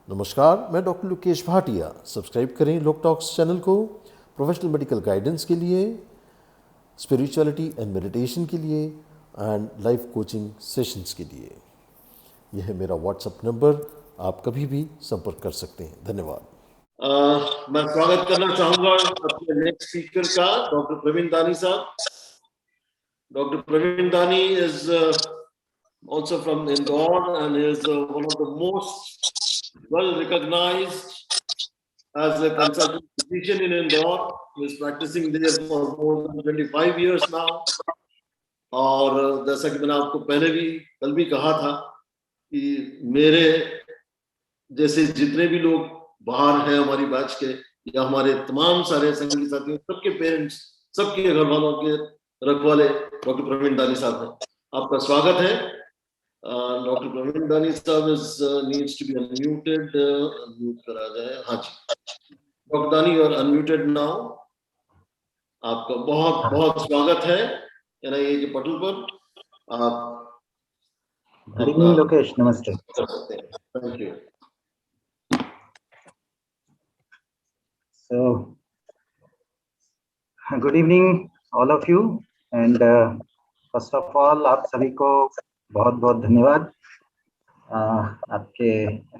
नमस्कार, मैं doctor Lokesh Bhatia. Subscribe करें लोक टॉक्स चैनल को प्रोफेशनल मेडिकल गाइडेंस के लिए, स्पिरिचुअलिटी एंड मेडिटेशन के लिए एंड लाइफ कोचिंग सेशंस के लिए। यह है मेरा व्हाट्सएप नंबर, आप कभी भी संपर्क कर सकते हैं। धन्यवाद। मैं स्वागत करना चाहूंगा अपने नेक्स्ट स्पीकर का, डॉक्टर प्रवीण दानी साहब। डॉक्टर प्रवीण दानी is also from Indore and is one of the most well recognized as a consultant physician in Indore. He is practicing there for more than 25 years now. और जैसा कि मैंने आपको पहले भी कल भी कहा था कि मेरे जैसे जितने भी लोग बाहर हैं हमारी बैच के या हमारे तमाम सारे संगी साथियों, सबके पेरेंट्स, सबके घर वालों के रखवाले डॉक्टर प्रवीण दानी साहब हैं। आपका स्वागत है। डॉक्टर प्रवीण दानी साहब needs to be unmuted. Unmute करा जाए। हाँ जी, doctor Dani, you are unmuted now. आपका बहुत बहुत स्वागत है एनआईए के पटल पर। आप गुड इवनिंग लोकेश, नमस्ते। Thank you. So, good evening all of you and first of all आप सभी को बहुत बहुत धन्यवाद आपके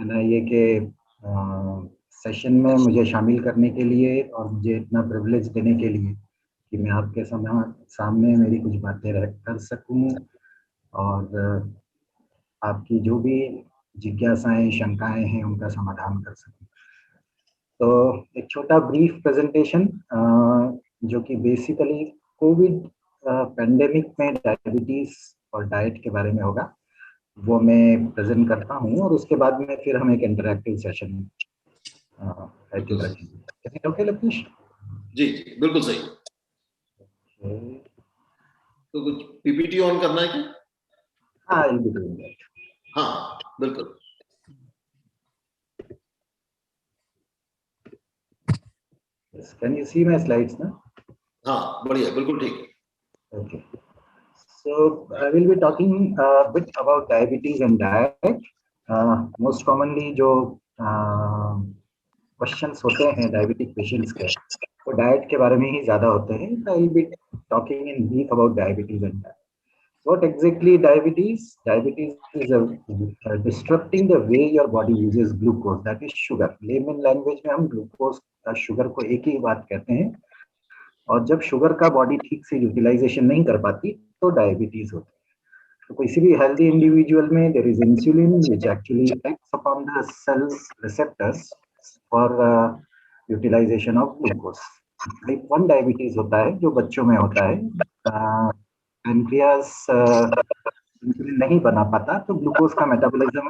एनआईए के सेशन में मुझे शामिल करने के लिए और मुझे इतना प्रिविलेज देने के लिए कि मैं आपके सामने मेरी कुछ बातें कर सकूं और आपकी जो भी जिज्ञासाएं, शंकाएं हैं उनका समाधान कर सकूं। तो एक छोटा ब्रीफ प्रेजेंटेशन जो कि बेसिकली कोविड पेंडेमिक में डायबिटीज और डाइट के बारे में होगा, वो मैं प्रेजेंट करता हूँ और उसके बाद में फिर हम एक इंटरैक्टिव सेशन रखेंगे। ओके लतीश? जी जी बिल्कुल सही। तो कुछ पीपीटी ऑन करना है क्या? हाँ हाँ बिल्कुल। Can you see my slides ना? हाँ बढ़िया, बिल्कुल ठीक है। Okay. So I will be talking a bit about diabetes and diet. Most commonly जो क्वेश्चंस होते हैं डायबिटिक पेशेंट्स के, वो डाइट के बारे में ही ज्यादा होते हैं। I will be talking in brief about diabetes and diet. What exactly diabetes? Diabetes is disrupting the way your body uses glucose, that is sugar. Layman language में हम ग्लूकोज शुगर को एक ही बात कहते हैं। और जब शुगर का बॉडी ठीक से यूटिलाइजेशन नहीं कर पाती तो डायबिटीज होती है। तो किसी भी हेल्दी इंडिविजुअल में there is insulin which actually acts upon the cell receptors for utilization of glucose. Type 1 diabetes होता है जो बच्चों में होता है। पैनक्रियास इंसुलिन नहीं बना पाता तो ग्लूकोज का मेटाबॉलिज्म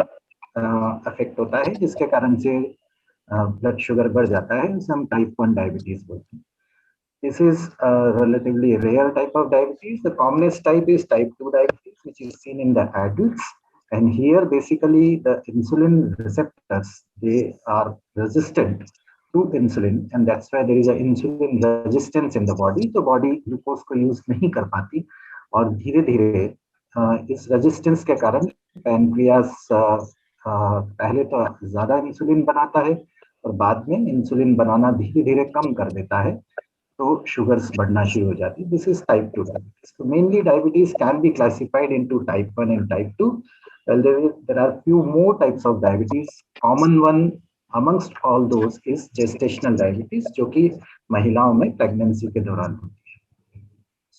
अफेक्ट होता है, जिसके कारण से ब्लड शुगर बढ़ जाता है। उसे हम टाइप 1 डायबिटीज बोलते हैं। This is a relatively rare type of diabetes. The commonest type is type 2 diabetes, which is seen in the adults. And here, basically, the insulin receptors, they are resistant to insulin, and that's why there is an insulin resistance in the body. So body glucose को use नहीं कर पाती और धीरे-धीरे इस resistance के कारण pancreas पहले तो ज्यादा इंसुलिन बनाता है और बाद में इंसुलिन बनाना धीरे-धीरे कम कर देता है, तो शुगर्स बढ़ना शुरू हो जाती है। This is type 2 diabetes. So mainly diabetes can be classified into type 1 and type 2. Well, there are few more types of diabetes. Common one amongst all those is gestational diabetes, जो कि महिलाओं में pregnancy के दौरान होती है।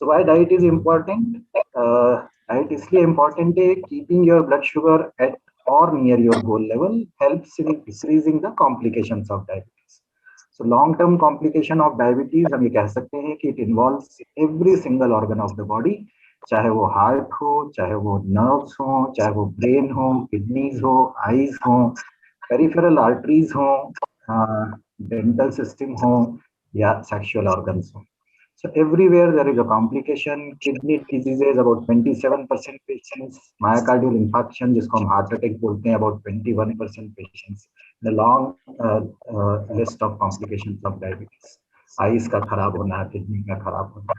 So why diet is important? Diet इसलिए important है, keeping your blood sugar at or near your goal level helps in decreasing the complications of diabetes. So long-term complication of diabetes हम ये कह सकते हैं कि it involves every single organ of the body, चाहे वो heart हो, चाहे वो नर्व्स हो, चाहे वो ब्रेन हो, किडनीज हो, आईज हो, पेरिफेरल आर्टरीज हो, डेंटल सिस्टम हो या सेक्सुअल ऑर्गन्स हो। So everywhere there is a complication. Kidney diseases about 27% patients, myocardial infarction जिसको हम heart attack बोलते हैं about 21% patients. The long list of complications of diabetes. Eyes का खराब होना, kidney का खराब होना.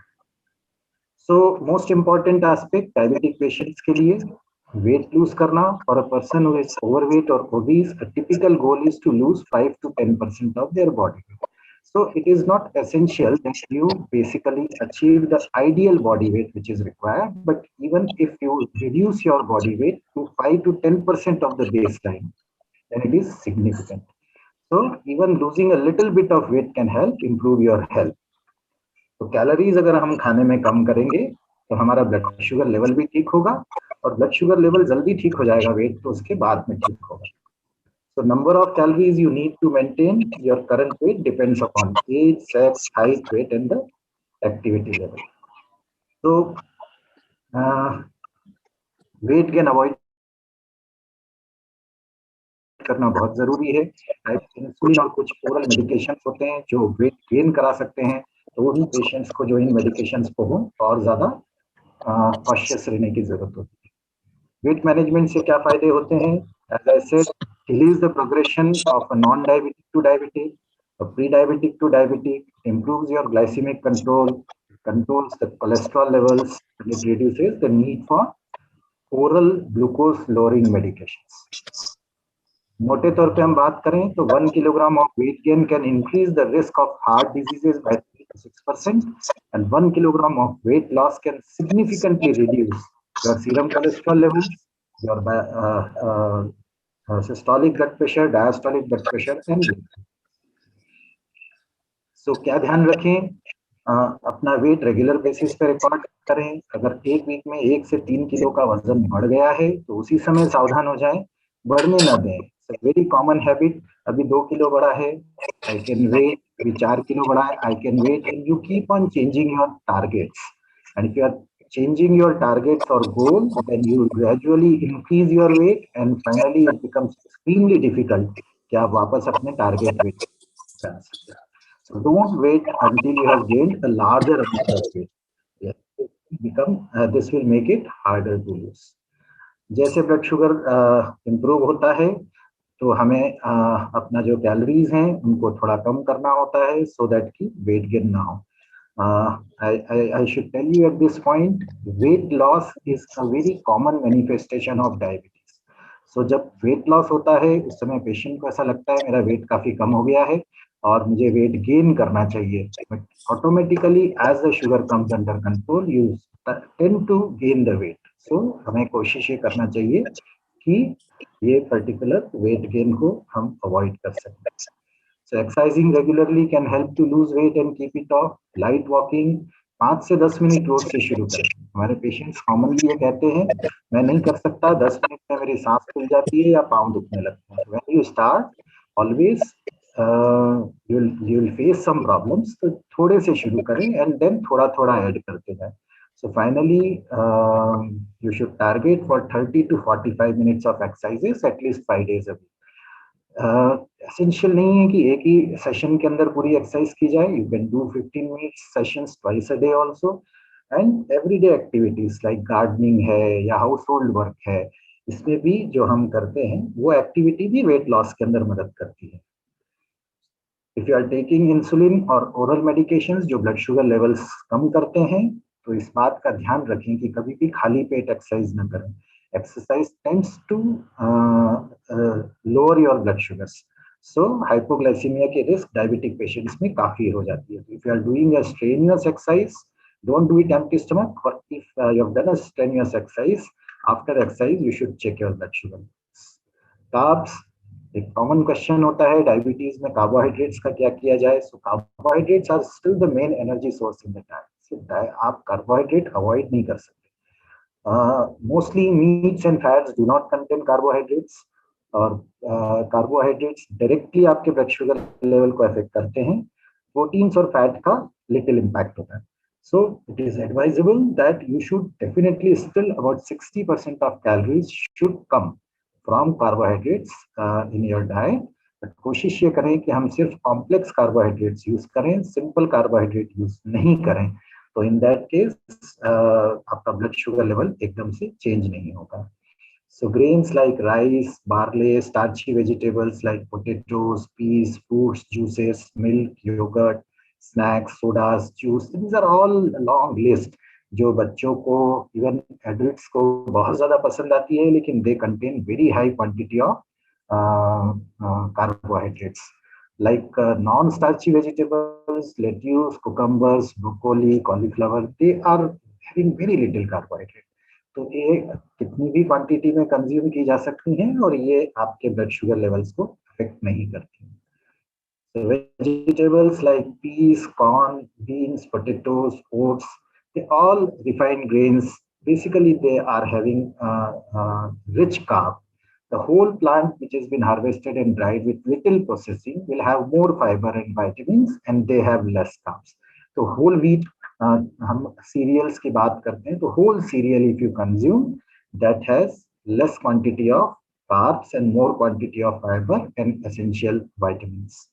So most important aspect diabetic patients के लिए weight lose karna for a person who is overweight or obese, a typical goal is to lose 5 to 10% of their body weight. So it is not essential that you basically achieve the ideal body weight which is required, but even if you reduce your body weight to 5 to 10% of the baseline, then it is significant. So even losing a little bit of weight can help improve your health. तो calories अगर हम खाने में कम करेंगे तो हमारा blood sugar level भी ठीक होगा, और ब्लड शुगर लेवल जल्दी ठीक हो जाएगा, वेट तो उसके बाद में ठीक होगा. So number of calories you need to maintain your current weight depends upon age, sex, height, weight and the activity level. So weight gain avoid करना बहुत जरूरी है. इंसुलिन और कुछ ओरल मेडिकेशन होते हैं जो वेट गेन करा सकते हैं, तो वो भी पेशेंट्स को जो इन मेडिकेशंस को हो और ज्यादा कॉशियस रहने की जरूरत होती है. वेट मैनेजमेंट से क्या फायदे होते हैं? As I said, delays the progression of a non-diabetic to diabetic, a pre-diabetic to diabetic, improves your glycemic control, controls the cholesterol levels, and it reduces the need for oral glucose lowering medications. मोटे तौर पे हम बात करें तो 1 kilogram of weight gain can increase the risk of heart diseases bye 3 to 6%, and 1 kilogram of weight loss can significantly reduce your serum cholesterol levels, your systolic blood pressure, diastolic blood pressure and so क्या ध्यान रखें? अपना wait regular basis पे record करें. अगर एक week में 1 से 3 किलो का वजन बढ़ गया है तो उसी समय सावधान हो जाएं, बढ़ने ना दें. वेरी कॉमन हैबिट, अभी 2 किलो बढ़ा है, आई कैन वेट. अभी 4 किलो बढ़ा है, I can wait. And you keep on changing your targets, and if you are changing your targets or goal, then you gradually increase your weight and finally it becomes extremely difficult कि आप वापस अपने target weight पे आ सकते. So don't wait until you have gained a larger amount of weight. This will make it harder to lose. जैसे blood sugar improve होता है तो हमें अपना जो कैलोरीज हैं उनको थोड़ा कम करना होता है so that कि वेट गेन ना हो. I should tell you at this point, weight loss is a very common manifestation of diabetes. So जब weight loss होता है उस समय पेशेंट को ऐसा लगता है मेरा वेट काफी कम हो गया है और मुझे वेट गेन करना चाहिए, but automatically as the sugar comes under control you tend to gain the weight. So हमें कोशिश ये करना चाहिए कि ये पर्टिकुलर वेट गेन को हम अवॉइड कर सकते हैं. So exercising regularly can help to lose weight and keep it off. Light walking 5 से 10 मिनट रोज से शुरू करें. हमारे पेशेंट्स कॉमनली ये कहते हैं मैं नहीं कर सकता, 10 मिनट में मेरी सांस फूल जाती है या पाँव दुखने लगते हैं. When you start, always you'll face some problems. तो थोड़े से शुरू करें and then थोड़ा थोड़ा ऐड करते जाएं. So finally, you should target for 30 to 45 minutes of exercises at least 5 days a week. Essential नहीं है कि एक ही सेशन के अंदर पूरी एक्सरसाइज की जाए. You can do 15 minutes sessions twice a day also, and everyday activities like gardening है या हाउस होल्ड वर्क है, इसमें भी जो हम करते हैं वो एक्टिविटी भी वेट लॉस के अंदर मदद करती है. If you are taking insulin और ओरल मेडिकेशंस जो ब्लड शुगर लेवल्स कम करते हैं तो इस बात का ध्यान रखें कि कभी भी खाली पेट एक्सरसाइज न करें. Exercise tends to lower your blood sugars. So hypoglycemia के risk diabetic patients में काफी हो जाती है. If you are doing a strenuous exercise, don't do it empty stomach. But if you have done a strenuous exercise, after exercise you should check your blood sugar. Carbs, एक common question होता है diabetes में carbohydrates का क्या किया जाए. So carbohydrates are still the main energy source in the diet. So आप carbohydrate avoid नहीं कर सकते. Mostly meats and fats do not contain carbohydrates, और carbohydrates directly आपके blood sugar level को affect करते हैं. Proteins और fat का little impact होता है. So it is advisable that you should definitely still about 60% of calories should come from carbohydrates in your diet. But कोशिश ये करें कि हम सिर्फ complex carbohydrates use करें, simple carbohydrate use नहीं करें. तो इन दैट केस आपका ब्लड शुगर लेवल एकदम से चेंज नहीं होगा. So grains like rice, barley, starchy vegetables like potatoes, peas, fruits, juices, milk, yogurt, snacks, sodas, juice, these are all a long list. जो बच्चों को इवन एडल्ट्स को बहुत ज्यादा पसंद आती है, लेकिन they contain very high quantity of carbohydrates like non-starchy vegetables, lettuce, cucumbers, broccoli, cauliflower. They are having very little carbohydrate. तो ये कितनी भी क्वांटिटी में कंज्यूम की जा सकती हैं और ये आपके ब्लड शुगर लेवल्स को अफेक्ट नहीं करती हैं. So vegetables like peas, corn, beans, potatoes, oats, they all refined grains. Basically, they are having rich carb. The whole plant, which has been harvested and dried with little processing, will have more fiber and vitamins, and they have less carbs. So whole wheat, हम cereals की बात करते हैं, तो whole cereal if you consume, that has less quantity of carbs and more quantity of fiber and essential vitamins.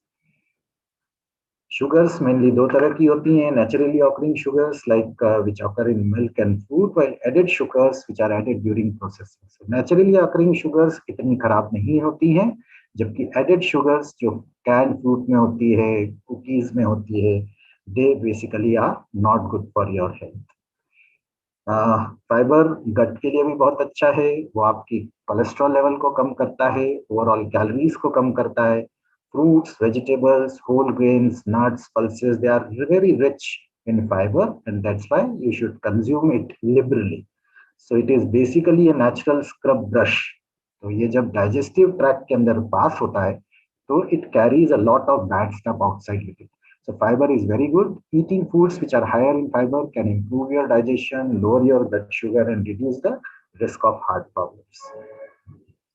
Sugars mainly दो तरह की होती हैं, naturally occurring sugars like which occur in milk and food, while added sugars which are added during processing. So naturally occurring sugars इतनी खराब नहीं होती हैं, जबकि added sugars जो canned fruit में होती है, cookies में होती है, they basically are not good for your health. Fibre gut के लिए भी बहुत अच्छा है, वो आपकी कोलेस्ट्रॉल लेवल को कम करता है, ओवरऑल कैलोरीज को कम करता है. Fruits, vegetables, whole grains, nuts, pulses, they are very rich in fiber, and that's why you should consume it liberally. So it is basically a natural scrub brush. तो ये जब digestive tract के अंदर पास होता है, तो it carries a lot of bad stuff outside with it. So fiber is very good. Eating foods which are higher in fiber can improve your digestion, lower your blood sugar, and reduce the risk of heart problems.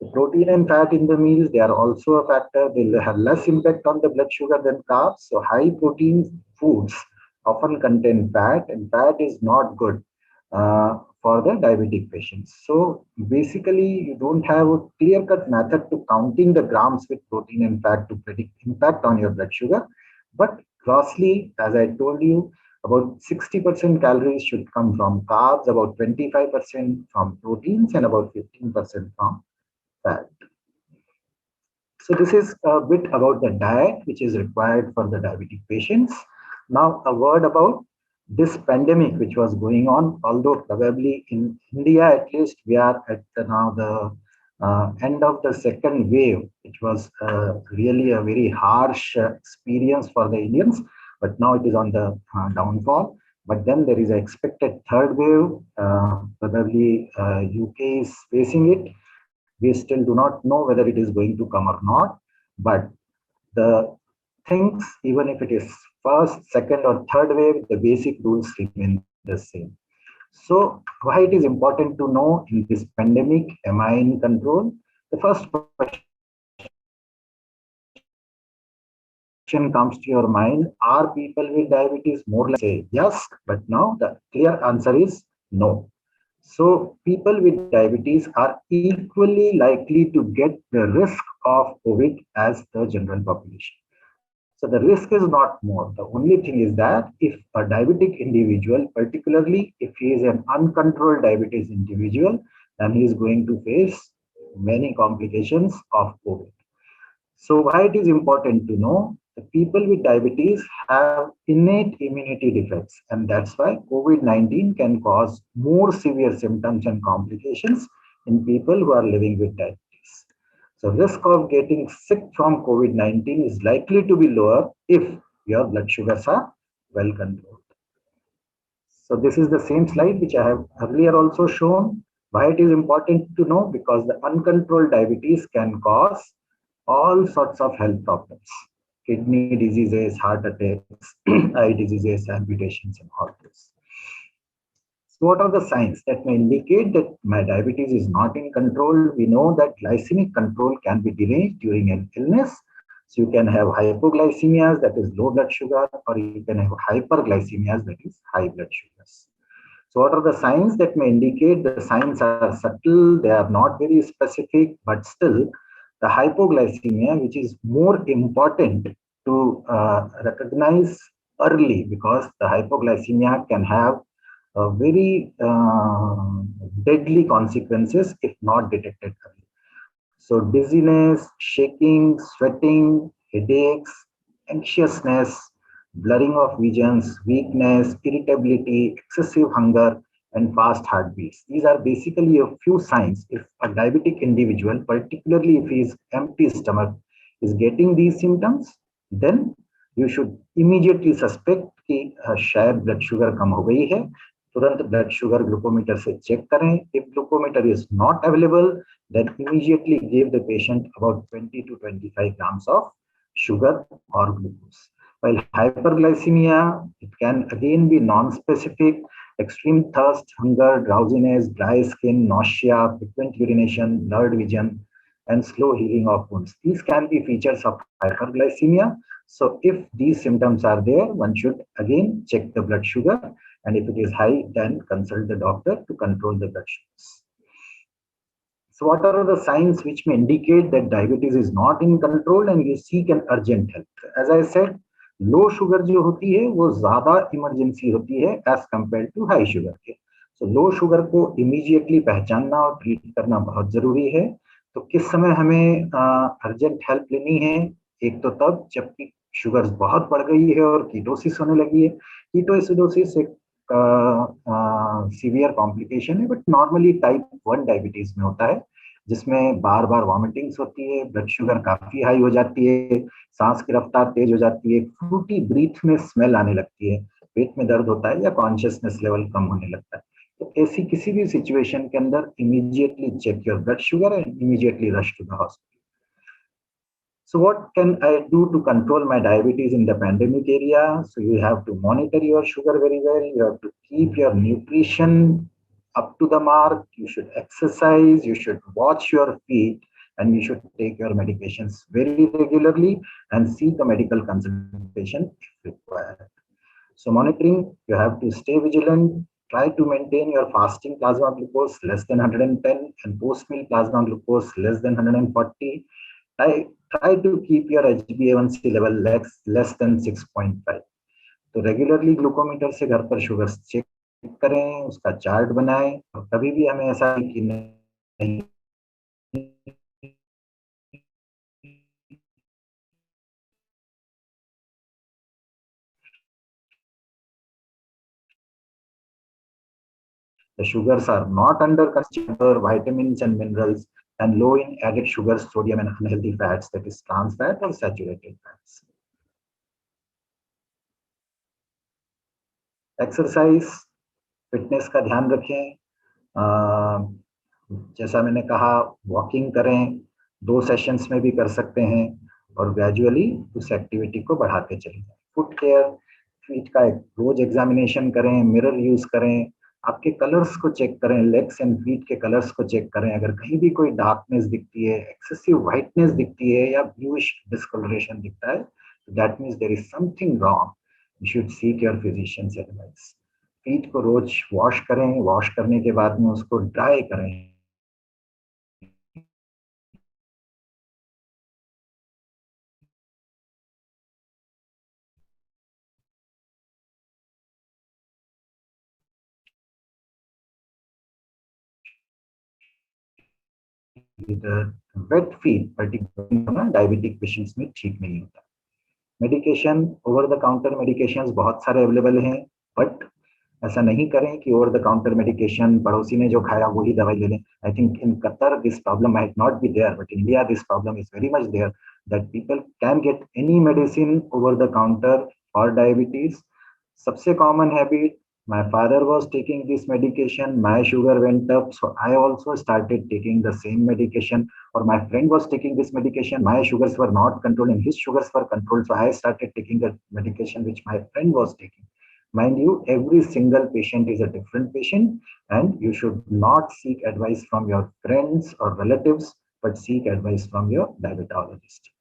The protein and fat in the meals, they are also a factor. They have less impact on the blood sugar than carbs. So high protein foods often contain fat, and fat is not good for the diabetic patients. So basically, you don't have a clear-cut method to counting the grams with protein and fat to predict impact on your blood sugar. But grossly, as I told you, about 60% calories should come from carbs, about 25% from proteins, and about 15% from fat. So this is a bit about the diet which is required for the diabetic patients. Now a word about this pandemic which was going on, although probably in India at least we are at now the end of the second wave, which was really a very harsh experience for the Indians, but now it is on the downfall. But then there is an expected third wave, probably UK is facing it. We still do not know whether it is going to come or not, but the things, even if it is first, second, or third wave, the basic rules remain the same. So why it is important to know in this pandemic, am I in control? The first question comes to your mind, are people with diabetes more likely to say yes, but now the clear answer is no. So people with diabetes are equally likely to get the risk of COVID as the general population. So the risk is not more. The only thing is that if a diabetic individual, particularly if he is an uncontrolled diabetes individual, then he is going to face many complications of COVID. So why it is important to know, the people with diabetes have innate immunity defects, and that's why COVID-19 can cause more severe symptoms and complications in people who are living with diabetes. So risk of getting sick from COVID-19 is likely to be lower if your blood sugars are well controlled. So this is the same slide which I have earlier also shown. Why it is important to know, because the uncontrolled diabetes can cause all sorts of health problems, kidney diseases, heart attacks, eye diseases, amputations, and all this. So what are the signs that may indicate that my diabetes is not in control? We know that glycemic control can be delayed during an illness. So you can have hypoglycemias, that is low blood sugar, or you can have hyperglycemias, that is high blood sugars. So what are the signs that may indicate? The signs are subtle, they are not very specific, but still the hypoglycemia, which is more important to recognize early, because the hypoglycemia can have very deadly consequences if not detected early. So dizziness, shaking, sweating, headaches, anxiousness, blurring of visions, weakness, irritability, excessive hunger, and fast heartbeats. These are basically a few signs. If a diabetic individual, particularly if he is empty stomach, is getting these symptoms, then you should immediately suspect कि शायद blood sugar कम हो गई है. तुरंत blood sugar glucometer से check करें. If glucometer is not available, then immediately give the patient about 20 to 25 grams of sugar or glucose. While hyperglycemia, it can again be non-specific, extreme thirst, hunger, drowsiness, dry skin, nausea, frequent urination, blurred vision, and slow healing of wounds. These can be features of hyperglycemia. So if these symptoms are there, one should again check the blood sugar, and if it is high, then consult the doctor to control the blood sugars. So what are the signs which may indicate that diabetes is not in control and you seek an urgent help? As I said, low sugar जो होती है वो ज्यादा emergency होती है as compared to high sugar के. So low sugar को immediately पहचानना और ट्रीट करना बहुत जरूरी है. तो किस समय हमें अर्जेंट हेल्प लेनी है? एक तो तब जबकि शुगर बहुत बढ़ गई है और कीटोसिस होने लगी है. कीटोएसिडोसिस एक सीवियर कॉम्प्लिकेशन है, बट नॉर्मली टाइप 1 डायबिटीज में होता है, जिसमें बार बार वॉमिटिंग्स होती है, ब्लड शुगर काफी हाई हो जाती है, सांस की रफ्तार तेज हो जाती है, फ्रूटी ब्रीथ में स्मेल आने लगती है, पेट में दर्द होता है या कॉन्शियसनेस लेवल कम होने लगता है. तो ऐसी किसी भी सिचुएशन के अंदर immediately check your blood sugar and immediately rush to the hospital. So what can I do to control my diabetes in the pandemic area? So you have to monitor your sugar very well. You have to keep your nutrition up to the mark. You should exercise. You should watch your feet, and you should take your medications very regularly and seek a medical consultation if required. So monitoring, you have to stay vigilant. Try to maintain your fasting plasma glucose less than 110 and post-meal plasma glucose less than 140. Try to keep your HbA1c level less than 6.5. तो regularly glucometer से घर पर sugar check करें, उसका chart बनाएं, और कभी भी हमें ऐसा कि नहीं the sugars are not under considered vitamins and minerals and low in added sugars, sodium, and unhealthy fats, that is trans fat or saturated fats. Exercise, fitness का ध्यान रखें. जैसा मैंने कहा, वॉकिंग करें, 2 सेशंस में भी कर सकते हैं, और ग्रेजुअली उस एक्टिविटी को बढ़ाते चले जाएं. फुट केयर, फीट का एक रोज एग्जामिनेशन करें, मिरर यूज करें, आपके कलर्स को चेक करें, लेग्स एंड फीट के कलर्स को चेक करें. अगर कहीं भी कोई डार्कनेस दिखती है, एक्सेसिव व्हाइटनेस दिखती है या ब्लूइश डिस्कलरेशन दिखता है, that means there is something wrong. You should seek your physicians advice. Feet को रोज वॉश करें, वॉश करने के बाद में उसको ड्राई करें. Wet feet particular diabetic patients में ठीक नहीं होता. Medication, over the counter medications बहुत सारे अवेलेबल हैं, बट ऐसा नहीं करें कि ओवर द काउंटर मेडिकेशन पड़ोसी ने जो खाया वही दवाई ले लें. I think in Qatar this problem might not be there, but in India this problem is very much there, that people can get any medicine over the counter for diabetes. सबसे common habit, my father was taking this medication, my sugar went up, so I also started taking the same medication. Or my friend was taking this medication, my sugars were not controlled and his sugars were controlled, so I started taking the medication which my friend was taking. Mind you, every single patient is a different patient, and you should not seek advice from your friends or relatives, but seek advice from your diabetologist.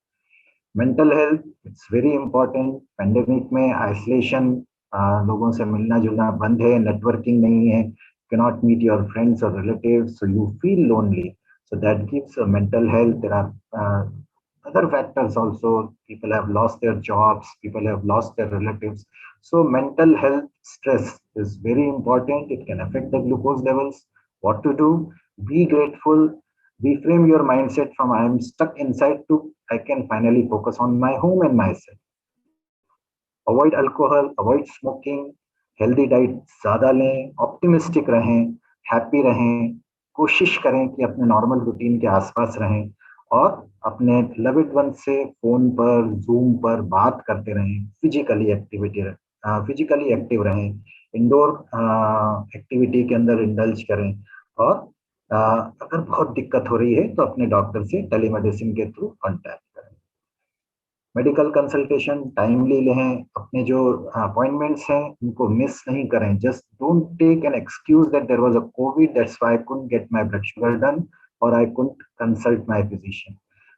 Mental health, it's very important. Pandemic में isolation, लोगों से मिलना जुलना बंद है, networking नहीं है, cannot meet your friends or relatives, so you feel lonely. So that gives a mental health. There are other factors also. People have lost their jobs, people have lost their relatives. So mental health stress is very important. It can affect the glucose levels. What to do? Be grateful. Reframe your mindset from I am stuck inside to I can finally focus on my home and myself. Avoid alcohol, avoid smoking, healthy diet ज़्यादा लें, optimistic रहें, happy रहें, कोशिश करें कि अपने normal routine के आसपास रहें और अपने लविड वन से फोन पर, जूम पर बात करते रहें, फिजिकली एक्टिव रहें, इंडोर एक्टिविटी के अंदर इंडल्ज करें और अगर बहुत दिक्कत हो रही है तो अपने डॉक्टर से टेलीमेडिसिन के थ्रू कांटेक्ट करें। मेडिकल कंसल्टेशन टाइमली लें, अपने जो अपॉइंटमेंट्स हैं उनको मिस नहीं करें। Just don't take an excuse that there was a covid, that's why I couldn't get my blood sugar done or I couldn't consult my physician.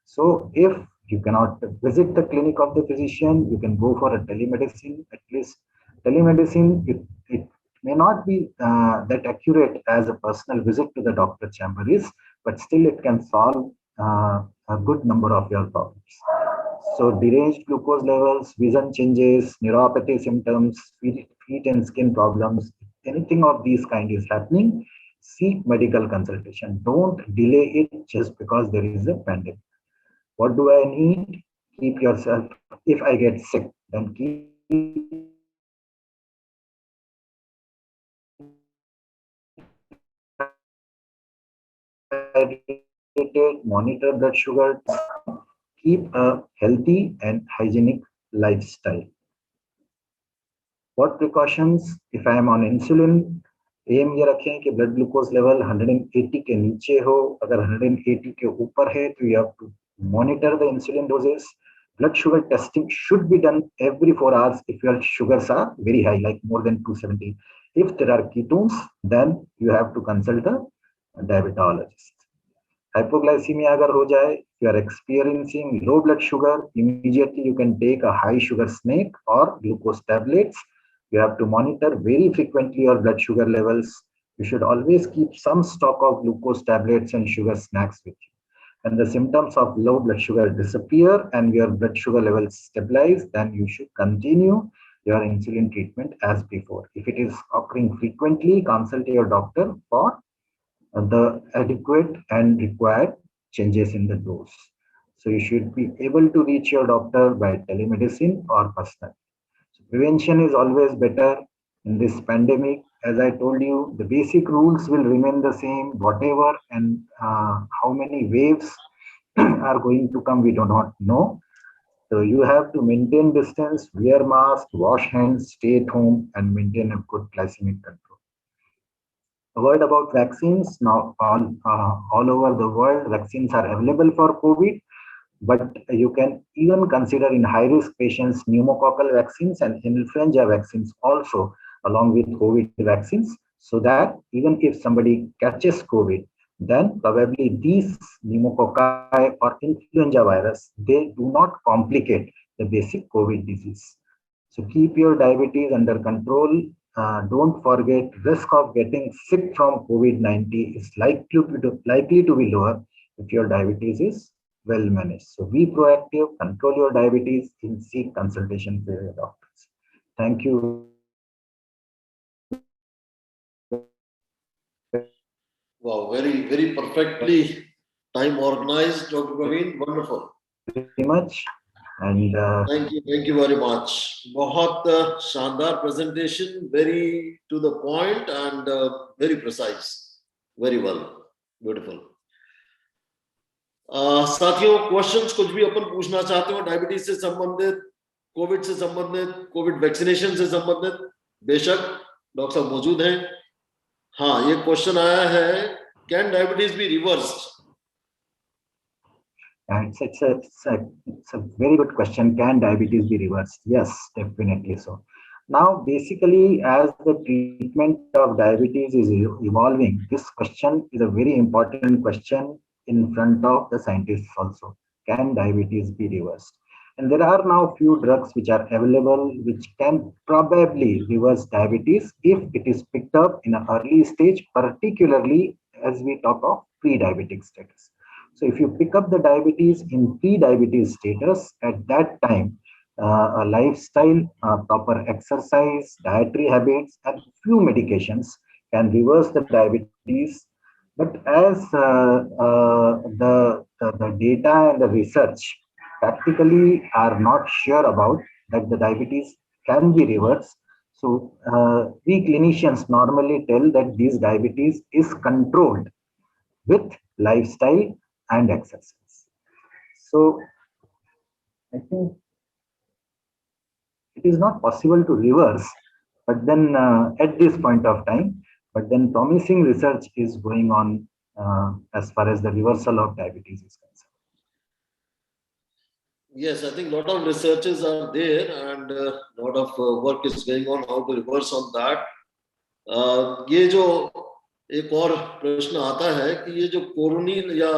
So if you cannot visit the clinic of the physician, you can go for a telemedicine. At least telemedicine, it may not be that accurate as a personal visit to the doctor chamber is, but still it can solve a good number of your problems. So deranged glucose levels, vision changes, neuropathy symptoms, feet and skin problems, anything of these kind is happening, seek medical consultation. Don't delay it just because there is a pandemic. What do I need? Keep yourself, if I get sick, then keep hydrated, monitor blood sugar, keep a healthy and hygienic lifestyle. What precautions? If I am on insulin, एम ये रखें कि blood glucose level 180 के नीचे हो, अगर 180 के ऊपर है तो you have to monitor the insulin doses. Blood sugar testing should be done every 4 hours if your sugars are very high, like more than 270. If there are ketones, then you have to consult a diabetologist. Hypoglycemia agar ho jaye, if you are experiencing low blood sugar, immediately you can take a high sugar snake or glucose tablets. You have to monitor very frequently your blood sugar levels. You should always keep some stock of glucose tablets and sugar snacks with you. When the symptoms of low blood sugar disappear and your blood sugar levels stabilize, then you should continue your insulin treatment as before. If it is occurring frequently, consult your doctor for the adequate and required changes in the dose. So you should be able to reach your doctor by telemedicine or personally. So prevention is always better in this pandemic. As I told you, the basic rules will remain the same, whatever and how many waves are going to come, we do not know. So you have to maintain distance, wear mask, wash hands, stay at home, and maintain a good glycemic control. A word about vaccines. Now, all over the world, vaccines are available for COVID, but you can even consider in high-risk patients pneumococcal vaccines and influenza vaccines also, along with COVID vaccines, so that even if somebody catches COVID, then probably these pneumococci or influenza virus, they do not complicate the basic COVID disease. So keep your diabetes under control. Don't forget, risk of getting sick from COVID-19 is likely to be lower if your diabetes is well managed. So be proactive, control your diabetes, and seek consultation with your doctors. Thank you. Wow, very, very perfectly time organized, Dr. Praveen. Wonderful. Very much. And Thank you very much. बहुत शानदार presentation, very to the point and very precise. Very well, beautiful. साथियों, questions कुछ भी अपन पूछना चाहते हो diabetes से संबंधित, कोविड से संबंधित, कोविड वैक्सीनेशन से संबंधित, बेशक डॉक्टर साहब मौजूद हैं. हाँ, ये क्वेश्चन आया है, can diabetes be reversed? it's a very good question. Can diabetes be reversed? Yes, definitely so. Now, basically, as the treatment of diabetes is evolving, this question is a very important question in front of the scientists also. Can diabetes be reversed? And there are now few drugs which are available which can probably reverse diabetes if it is picked up in an early stage, particularly as we talk of pre-diabetic status. So if you pick up the diabetes in pre-diabetes status, at that time, a lifestyle, proper exercise, dietary habits, and few medications can reverse the diabetes. But as the data and the research practically are not sure about that the diabetes can be reversed. So we clinicians normally tell that this diabetes is controlled with lifestyle and exercise. So I think it is not possible to reverse, but then at this point of time, but then promising research is going on as far as the reversal of diabetes is concerned. Yes, I think a lot of researches are there and a lot of work is going on how to reverse on that. ये जो एक और प्रश्न आता है कि ये जो कोरोनिल या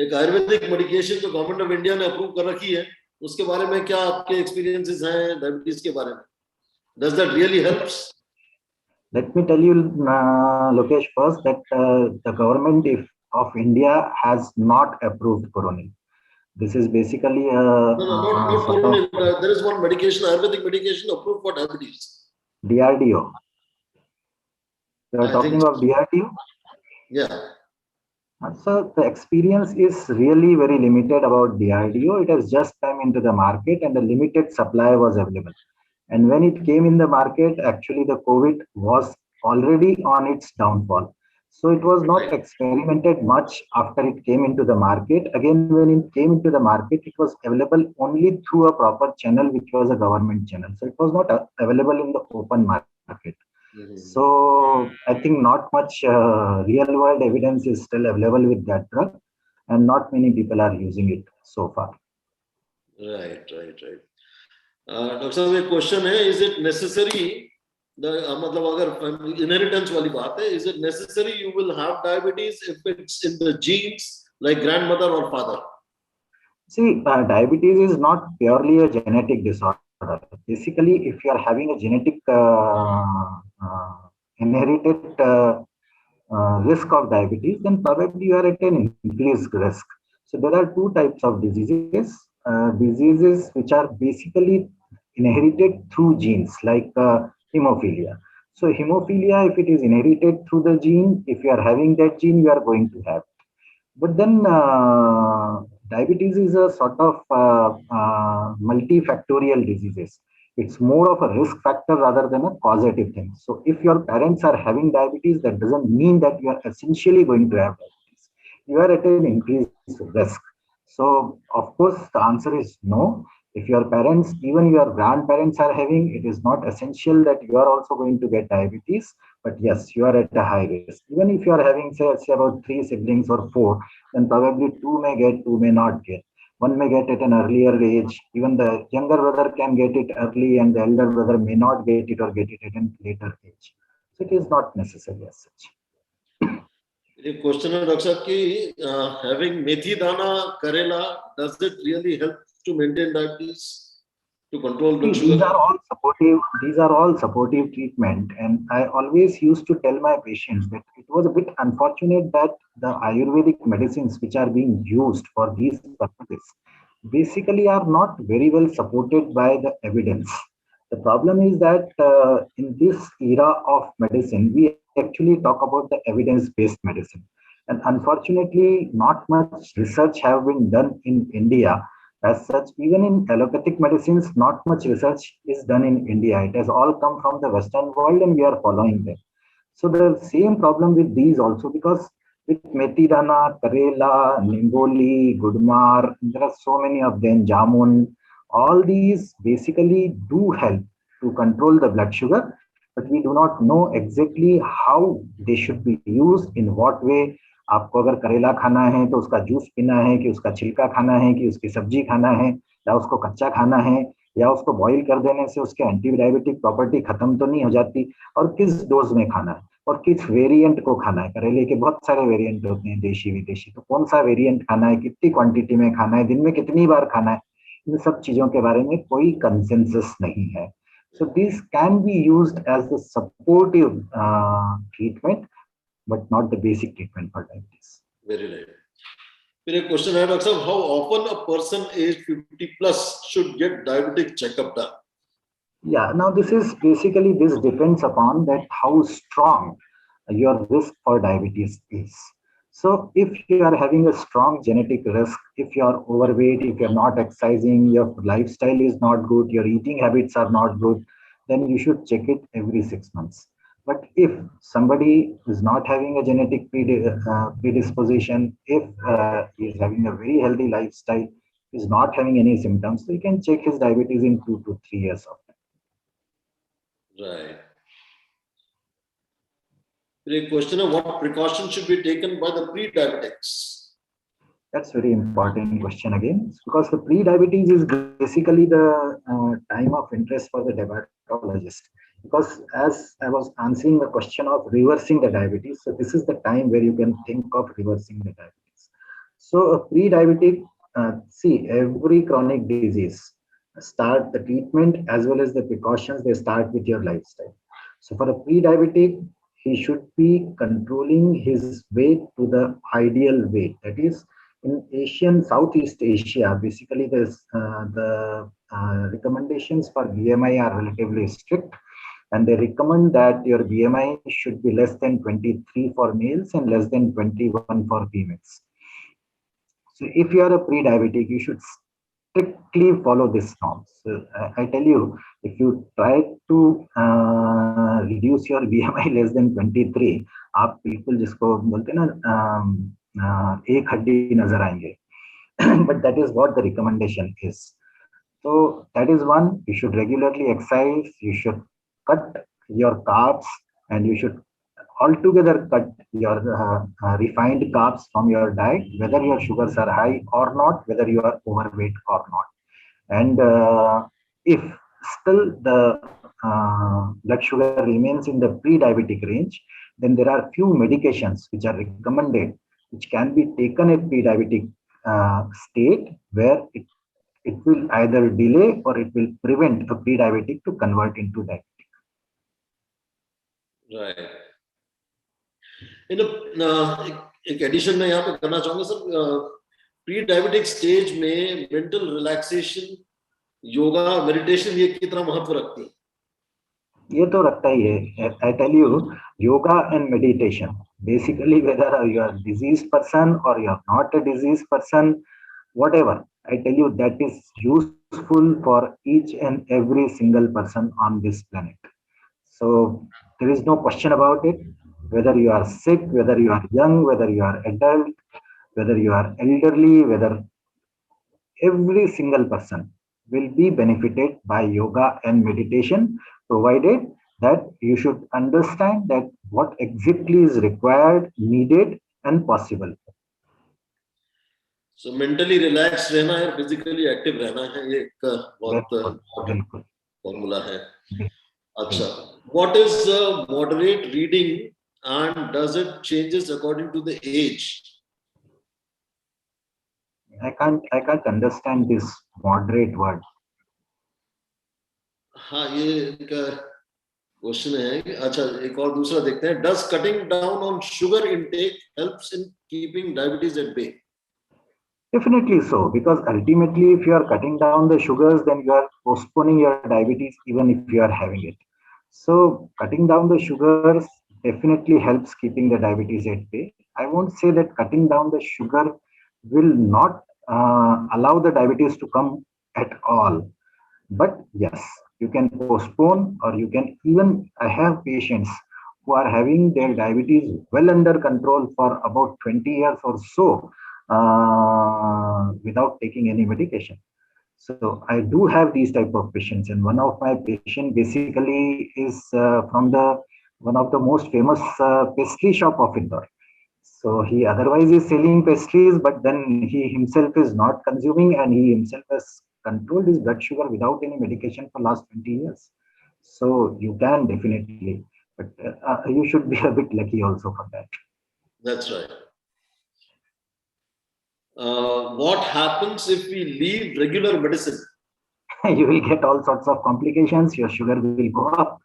एक आयुर्वेदिक मेडिकेशन जो गवर्नमेंट ऑफ इंडिया ने अप्रूव कर रखी है उसके बारे में क्या आपके एक्सपीरियंसेस हैं डायबिटीज के बारे में? Does that really helps? Let me tell you, Lokesh, first that the government of India has not approved Coronil. This is basically No, not Coronil. There is one medication, Ayurvedic medication approved for diabetes. DRDO. You are talking of DRDO? Yeah. So the experience is really very limited about DRDO. It has just come into the market and a limited supply was available. And when it came in the market, actually the COVID was already on its downfall. So it was not experimented much after it came into the market. Again, when it came into the market, it was available only through a proper channel, which was a government channel. So it was not available in the open market. So I think not much real world evidence is still available with that drug and not many people are using it so far. Right. Dr. Sahab, एक question है, is it necessary, मतलब अगर inheritance वाली बात है, is it necessary you will have diabetes if it's in the genes like grandmother or father? See, diabetes is not purely a genetic disorder. Basically, if you are having a genetic inherited risk of diabetes, then probably you are at an increased risk. So there are two types of diseases. Diseases which are basically inherited through genes, like hemophilia. So hemophilia, if it is inherited through the gene, if you are having that gene, you are going to have. But then diabetes is a sort of multifactorial diseases. It's more of a risk factor rather than a causative thing. So if your parents are having diabetes, that doesn't mean that you are essentially going to have diabetes. You are at an increased risk. So of course, the answer is no. If your parents, even your grandparents are having, it is not essential that you are also going to get diabetes. But yes, you are at a high risk. Even if you are having, say about 3 siblings or 4, then probably 2 may get, 2 may not get. One may get at an earlier age. Even the younger brother can get it early and the elder brother may not get it or get it at a later age. So it is not necessary as such. एक question है doctor साहब कि having मेथी दाना करेला, does it really help to maintain diabetes, to control blood sugar? These are all supportive treatment, and I always used to tell my patients that it was a bit unfortunate that the Ayurvedic medicines which are being used for these purposes basically are not very well supported by the evidence. The problem is that in this era of medicine, we actually talk about the evidence-based medicine, and unfortunately, not much research have been done in India. As such, even in allopathic medicines, not much research is done in India. It has all come from the Western world and we are following them. So the same problem with these also, because with methi dana, karela, nimboli, gudmar, there are so many of them, jamun, all these basically do help to control the blood sugar, but we do not know exactly how they should be used, in what way. आपको अगर करेला खाना है तो उसका juice पीना है कि उसका छिलका खाना है कि उसकी सब्जी खाना है या उसको कच्चा खाना है या उसको बॉईल कर देने से उसके एंटी डायबिटिक प्रॉपर्टी खत्म तो नहीं हो जाती, और किस डोज में खाना है और किस वेरिएंट को खाना है। करेले के बहुत सारे वेरिएंट होते हैं, देशी विदेशी, तो कौन सा वेरिएंट खाना है, कितनी क्वांटिटी में खाना है, दिन में कितनी बार खाना है, इन सब चीजों के बारे में कोई कंसेंसस नहीं है. So these can be used as a supportive treatment, but not the basic treatment for diabetes. Very right. फिर एक क्वेश्चन है डॉक्टर साहब, how often a person age 50 plus should get diabetic checkup done? Yeah, now this depends upon that how strong your risk for diabetes is. So if you are having a strong genetic risk, if you are overweight, if you're not exercising, your lifestyle is not good, your eating habits are not good, then you should check it every 6 months. But if somebody is not having a genetic predisposition, if he is having a very healthy lifestyle, is not having any symptoms, so you can check his diabetes in 2 to 3 years of time. Right. The question of what precautions should be taken by the pre-diabetics? That's very important question again, because the pre-diabetes is basically the time of interest for the diabetologist. Because as I was answering the question of reversing the diabetes, so this is the time where you can think of reversing the diabetes. So a pre-diabetic, see, every chronic disease start the treatment as well as the precautions, they start with your lifestyle. So for a pre-diabetic, he should be controlling his weight to the ideal weight. That is, in Southeast Asia, basically the recommendations for BMI are relatively strict, and they recommend that your BMI should be less than 23 for males and less than 21 for females. So if you are a pre-diabetic, you should strictly follow this norms. So I tell you, if you try to reduce your BMI less than 23, आप बिल्कुल जिसको बोलते हैं ना एक हड्डी नजर आएंगे. But that is what the recommendation is. So that is one. You should regularly exercise. You should cut your carbs, and you should altogether cut your refined carbs from your diet, whether your sugars are high or not, whether you are overweight or not. And if still the blood sugar remains in the pre-diabetic range, then there are few medications which are recommended, which can be taken at pre-diabetic state, where it will either delay or it will prevent a pre-diabetic to convert into diabetic. Right. In एक addition में यहाँ पे करना चाहूंगा sir, pre diabetic stage में mental relaxation, yoga, meditation ये कितना महत्व रखती है? ये तो रखता ही है. I tell you, yoga and meditation, basically whether you are a diseased person or you are not a diseased person, whatever, I tell you that is useful for each and every single person on this planet. So there is no question about it. Whether you are sick, whether you are young, whether you are adult, whether you are elderly, whether every single person will be benefited by yoga and meditation, provided that you should understand that what exactly is required, needed, and possible. So mentally relaxed रहना है, physically active रहना है, ये एक बहुत important formula है. अच्छा, what is moderate reading and does it changes according to the age? I can't understand this moderate word. हाँ, ये क्वेश्चन है. अच्छा, एक और दूसरा देखते हैं. Does cutting down on sugar intake helps in keeping diabetes at bay? Definitely so, because ultimately if you are cutting down the sugars, then you are postponing your diabetes even if you are having it. So cutting down the sugars definitely helps keeping the diabetes at bay. I won't say that cutting down the sugar will not allow the diabetes to come at all. But yes, you can postpone, or you can even, I have patients who are having their diabetes well under control for about 20 years or so without taking any medication. So I do have these type of patients, and one of my patients basically is from one of the most famous pastry shop of Indore. So he otherwise is selling pastries, but then he himself is not consuming, and he himself has controlled his blood sugar without any medication for last 20 years. So you can definitely, but you should be a bit lucky also for that. That's right. What happens if we leave regular medicine? You will get all sorts of complications. Your sugar will go up,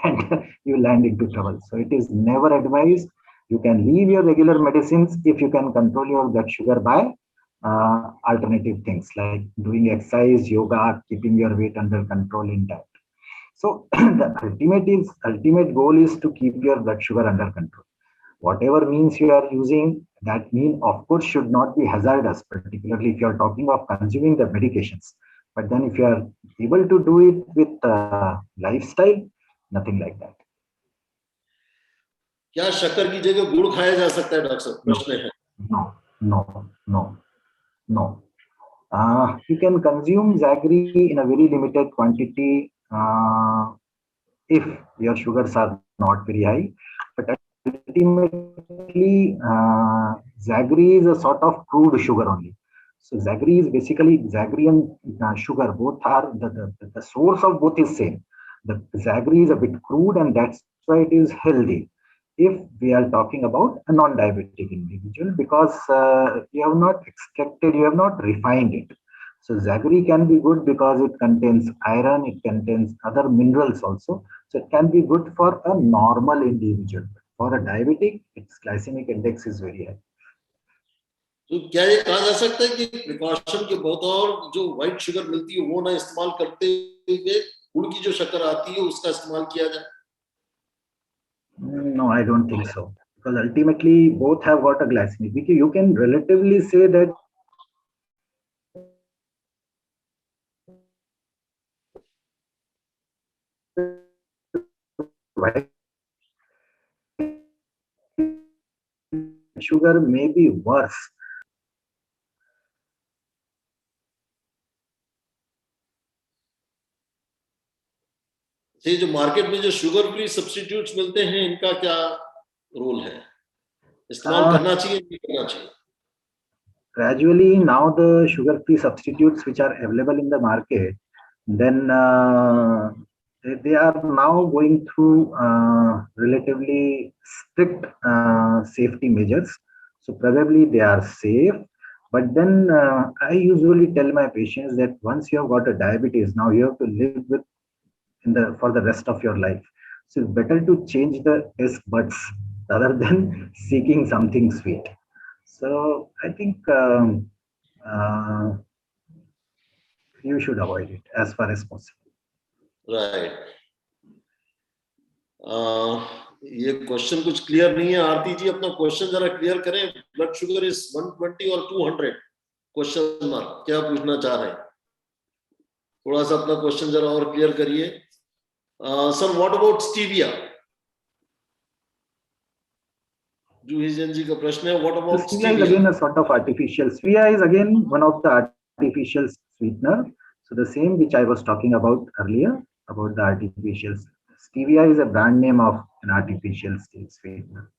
and you land into trouble. So it is never advised. You can leave your regular medicines if you can control your blood sugar by alternative things like doing exercise, yoga, keeping your weight under control in diet. So the ultimate goal is to keep your blood sugar under control. Whatever means you are using, that mean of course should not be hazardous, particularly if you are talking of consuming the medications. But then if you are able to do it with lifestyle, nothing like that. क्या शक्कर की जगह गुड़ खाया जा सकता है doctor साहब? No, प्रश्न है. no. You can consume jaggery in a very limited quantity if your sugars are not very high. But ultimately, jaggery is a sort of crude sugar only. So jaggery is basically jaggery and sugar. Both are the source of both is same. The jaggery is a bit crude, and that's why it is healthy. If we are talking about a non-diabetic individual, because you have not extracted, you have not refined it. So jaggery can be good because it contains iron, it contains other minerals also. So it can be good for a normal individual. For a diabetic, its glycemic index is very high. तो क्या ये कहा जा सकता है कि precaution के बहुत और जो व्हाइट शुगर मिलती है वो ना इस्तेमाल करते हुए गुड़ की जो शक्कर आती है उसका इस्तेमाल किया जाए? No, I don't think so. Because ultimately, both have got a glycemic. You can relatively say that white sugar may be worse. ये जो मार्केट में जो शुगर फ्री सब्स्टिट्यूट्स मिलते हैं इनका क्या रोल है? इस्तेमाल करना चाहिए नहीं करना चाहिए? Gradually, now the sugar-free substitutes which are available in the market, then they are now going through relatively strict safety measures. So probably they are safe. But then I usually tell my patients that once you have got a diabetes, now you have to live with for the rest of your life. So it's better to change the taste buds rather than seeking something sweet. So I think you should avoid it as far as possible. Right. ये question कुछ clear नहीं है. आरती जी अपना question जरा clear करें. Blood sugar is 120 और 200 question mark. क्या पूछना चाह रहे हैं? थोड़ा सा अपना क्वेश्चन जरा और क्लियर करिए. Sir what about stevia? जूहिजन जी का प्रश्न है what about Stevia is again a sort of artificial. Stevia is again one of the artificial sweetener. So the same which I was talking about earlier about the artificial. Stevia is a brand name of an artificial sweetener.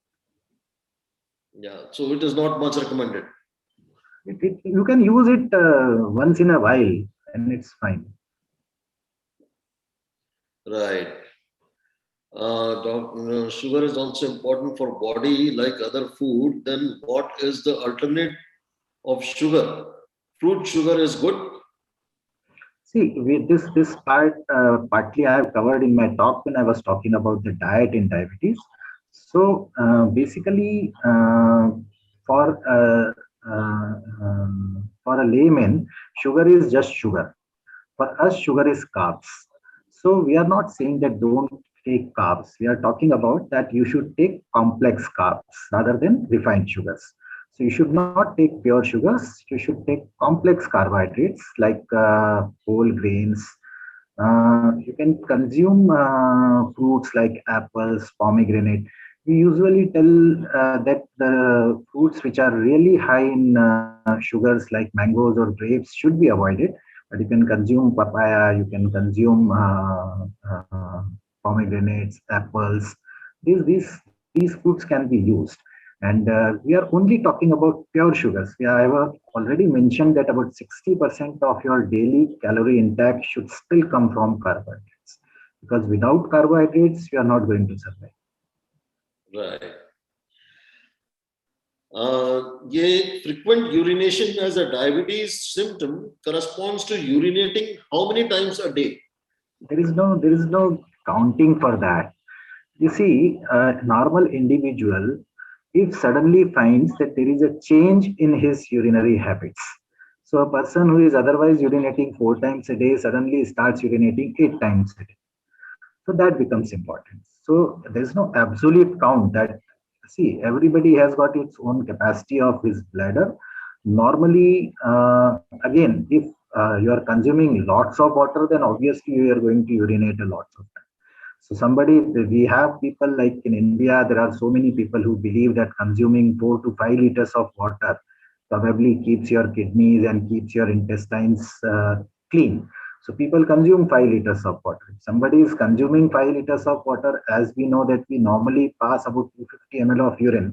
Yeah, so it is not much recommended. You can use it once in a while and it's fine. Right. Sugar is also important for body like other food. Then what is the alternate of sugar? Fruit sugar is good. See, with this part partly I have covered in my talk when I was talking about the diet in diabetes. So basically, for a layman, sugar is just sugar. For us, sugar is carbs. So we are not saying that don't take carbs. We are talking about that you should take complex carbs rather than refined sugars. So you should not take pure sugars. You should take complex carbohydrates like whole grains. You can consume fruits like apples, pomegranate. We usually tell that the fruits which are really high in sugars like mangoes or grapes should be avoided. But you can consume papaya, you can consume pomegranates, apples. These fruits can be used. And we are only talking about pure sugars. I have already mentioned that about 60% of your daily calorie intake should still come from carbohydrates. Because without carbohydrates, you are not going to survive. Right. ये frequent urination as a diabetes symptom corresponds to urinating how many times a day? There is no counting for that. You see, a normal individual, if suddenly finds that there is a change in his urinary habits. So a person who is otherwise urinating 4 times a day suddenly starts urinating 8 times a day. So that becomes important. So there is no absolute count that, see, everybody has got its own capacity of his bladder. Normally, again, if you are consuming lots of water, then obviously you are going to urinate a lot of time. So we have people like in India, there are so many people who believe that consuming 4 to 5 liters of water probably keeps your kidneys and keeps your intestines clean. So people consume 5 liters of water. If somebody is consuming 5 liters of water, as we know that we normally pass about 250 ml of urine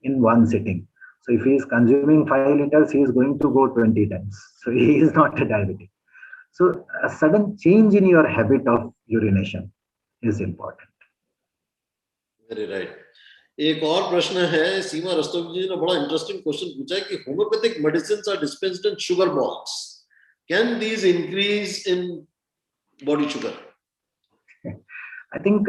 in one sitting. So if he is consuming 5 liters, he is going to go 20 times. So he is not a diabetic. So a sudden change in your habit of urination is important. Very right. एक और प्रश्न है, सीमा रस्तोगी जी ने बड़ा interesting question पूछा है कि homeopathic medicines are dispensed in sugar balls. Can these increase in body sugar? I think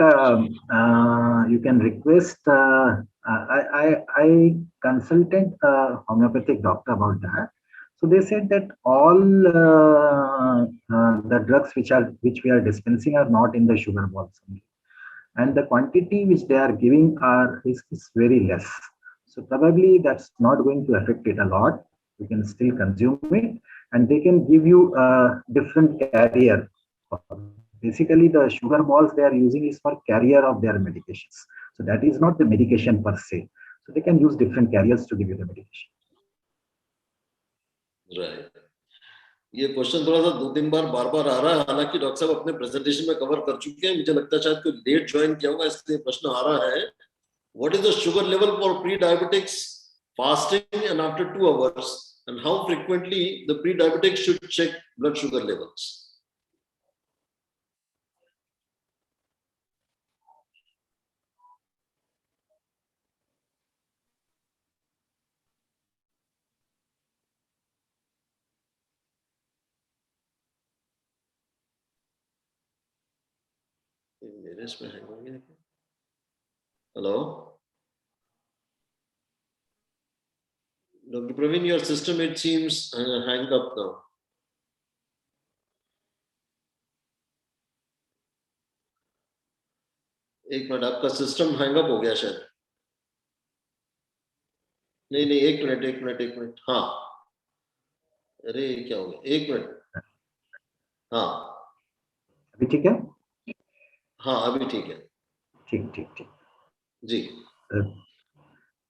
you can request. I consulted a homeopathic doctor about that. So they said that all the drugs which we are dispensing are not in the sugar balls only, and the quantity which they are giving is very less. So probably that's not going to affect it a lot. You can still consume it, and they can give you a different carrier. Basically, the sugar balls they are using is for carrier of their medications. So that is not the medication per se. So they can use different carriers to give you the medication. Right. ये question थोड़ा सा 2-3 बार बार आ रहा है. हालांकि doctor साहब अपने presentation में cover कर चुके हैं. मुझे लगता है शायद कोई लेट ज्वाइन किया होगा, इसलिए प्रश्न आ रहा है. What is the sugar level for pre diabetics fasting and after 2 hours, and how frequently the pre diabetics should check blood sugar levels? मेरे इसमें हैंग हो गया. Hello Dr. Praveen, your system it seems hang up now. एक minute, आपका system hang up हो गया शायद. नहीं, एक मिनट. हाँ, अरे क्या हो गया? एक मिनट. हाँ, अभी ठीक है? हाँ, अभी ठीक है. ठीक. जी.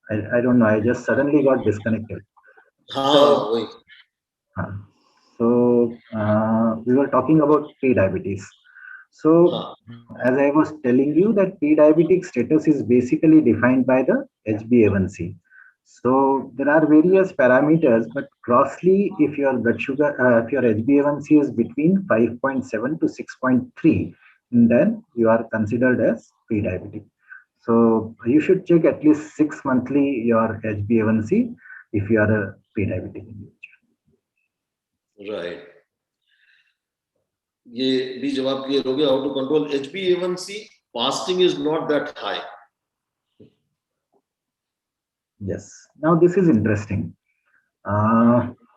I don't know. I just suddenly got disconnected. हाँ, वही. So we were talking about pre-diabetes. So as I was telling you that pre-diabetic status is basically defined by the HbA1c. So there are various parameters, but grossly, if your blood sugar, if your HbA1c is between 5.7 to 6.3, then you are considered as pre-diabetic. So you should check at least 6 monthly your HbA1c if you are a pre-diabetic individual. Right. ये भी जवाब clear हो गया. How to control HbA1c? Fasting is not that high. Yes. Now this is interesting.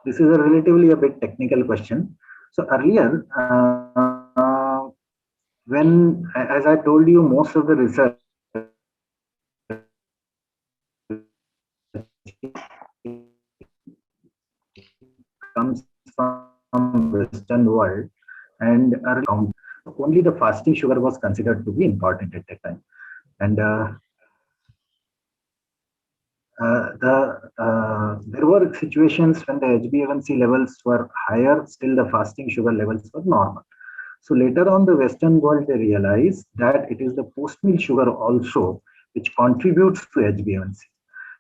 This is a relatively a bit technical question. So earlier, when, as I told you, most of the research comes from Western world, and only the fasting sugar was considered to be important at that time. And there were situations when the HbA1c levels were higher, still the fasting sugar levels were normal. So later on, the Western world, they realized that it is the post-meal sugar also which contributes to HbA1c.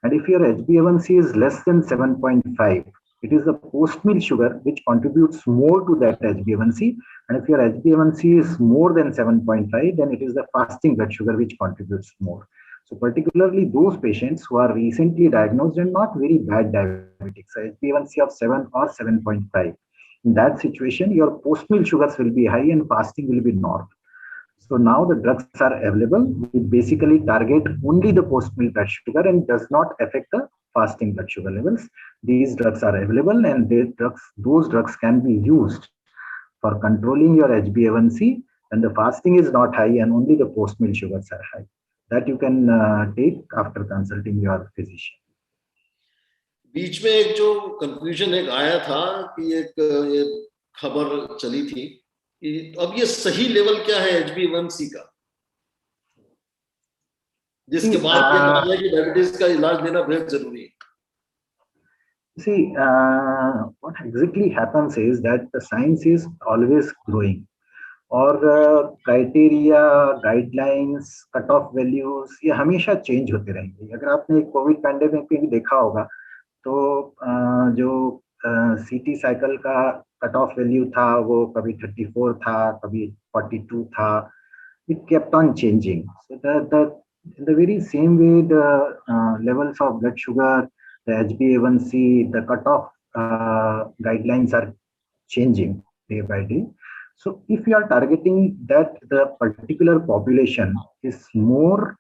And if your HbA1c is less than 7.5, it is the post-meal sugar which contributes more to that HbA1c. And if your HbA1c is more than 7.5, then it is the fasting blood sugar which contributes more. So particularly those patients who are recently diagnosed and not very bad diabetics, so HbA1c of 7 or 7.5. In that situation, your post-meal sugars will be high and fasting will be normal. So now the drugs are available. We basically target only the post-meal blood sugar and does not affect the fasting blood sugar levels. These drugs are available, and those drugs can be used for controlling your HbA1c when the fasting is not high and only the post-meal sugars are high. That you can take after consulting your physician. बीच में एक जो confusion एक आया था कि एक खबर चली थी कि अब ये सही लेवल क्या है HbA1c का, जिसके बाद कहना है कि डायबिटीज का इलाज लेना बेहद जरूरी है। See, what exactly happens is that the science is always growing, और criteria, guidelines, cut off values ये हमेशा चेंज होते रहेंगे। अगर आपने कोविड पैंडेमिक में भी देखा होगा तो जो CT साइकिल का कट ऑफ वैल्यू था वो कभी 34 था, कभी 42 था। It kept on changing. So in the very same way, the levels of blood sugar, the HbA1c, the cutoff guidelines are changing day by day. So if you are targeting that the particular population is more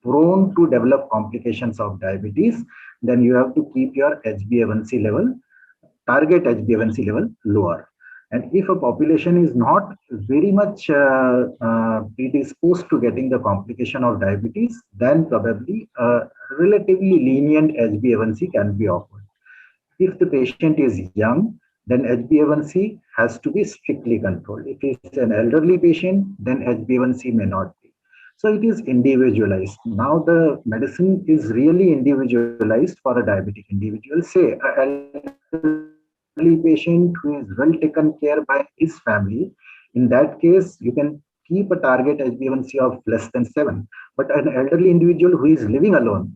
prone to develop complications of diabetes, then you have to keep your HbA1c level, target HbA1c level lower. And if a population is not very much predisposed to getting the complication of diabetes, then probably a relatively lenient HbA1c can be offered. If the patient is young, then HbA1c has to be strictly controlled. If it's an elderly patient, then HbA1c may not be. So it is individualized. Now the medicine is really individualized for a diabetic individual. Say an elderly patient who is well taken care by his family, in that case, you can keep a target HbA1c of less than 7. But an elderly individual who is living alone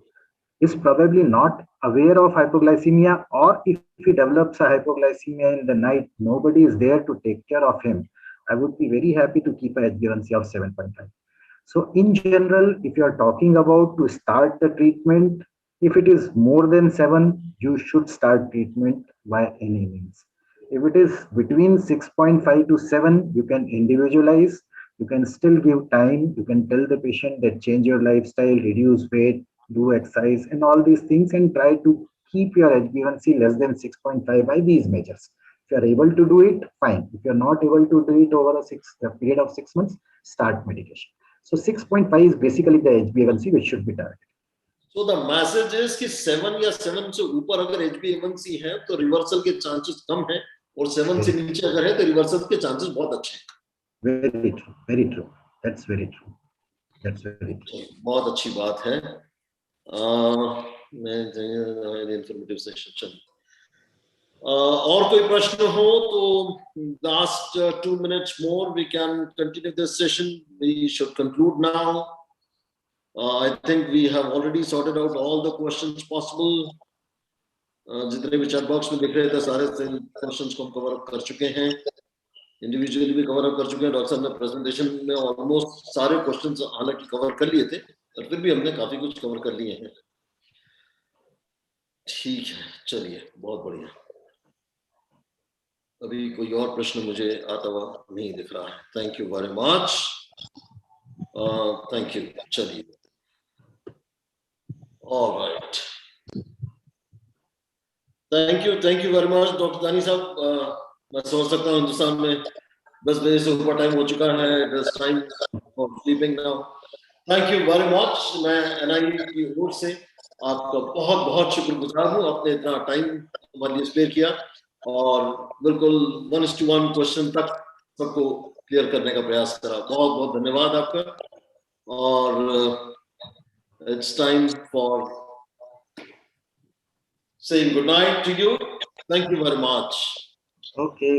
is probably not aware of hypoglycemia, or if he develops a hypoglycemia in the night, nobody is there to take care of him. I would be very happy to keep a HbA1c of 7.5. So in general, if you are talking about to start the treatment, if it is more than 7, you should start treatment by any means. If it is between 6.5 to 7, you can individualize, you can still give time, you can tell the patient that change your lifestyle, reduce weight, do exercise and all these things, and try to keep your HbA1c less than 6.5 by these measures. If you are able to do it, fine. If you are not able to do it over a period of 6 months, start medication. So 6.5 is basically the HbA1c which should be targeted. So the message is कि 7 या 7 से ऊपर अगर HbA1c है तो reversal के chances कम हैं, और 7 से नीचे अगर है तो रिवर्सल के चांसेस बहुत अच्छे हैं. Very true, very true. That's very true. That's very true. बहुत अच्छी बात है. मैं इंफॉर्मेटिव सेशन चल. और कोई प्रश्न हो तो last 2 minutes more we can continue this session. We should conclude now. I think we have already sorted out all the questions possible. जितने भी चैट बॉक्स में दिख रहे थे सारे क्वेश्चंस को हम कवर अप कर चुके हैं, इंडिविजुअली भी कवर अप कर चुके हैं. डॉक्टर साहब ने प्रेजेंटेशन में ऑलमोस्ट सारे क्वेश्चंस हालांकि कवर कर लिए थे, पर फिर भी हमने काफी कुछ कवर कर लिए हैं. ठीक है, चलिए, बहुत बढ़िया. अभी कोई और प्रश्न मुझे आता हुआ नहीं दिख रहा है. Thank you very much. Thank you. चलिए, alright. Thank you very much doctor Dani साहब. मैं समझ सकता हूँ हिंदुस्तान में 10 बजे से ऊपर टाइम हो चुका है. It is time for sleeping now. Thank you very much. मैं NIE की ओर से आपका बहुत बहुत शुक्रगुजार हूँ. आपने इतना टाइम हमारे लिए स्पेयर किया और बिल्कुल 1:1 क्वेश्चन तक सबको क्लियर करने का प्रयास करा. बहुत बहुत धन्यवाद आपका. और it's time for saying good night to you. Thank you very much. Okay,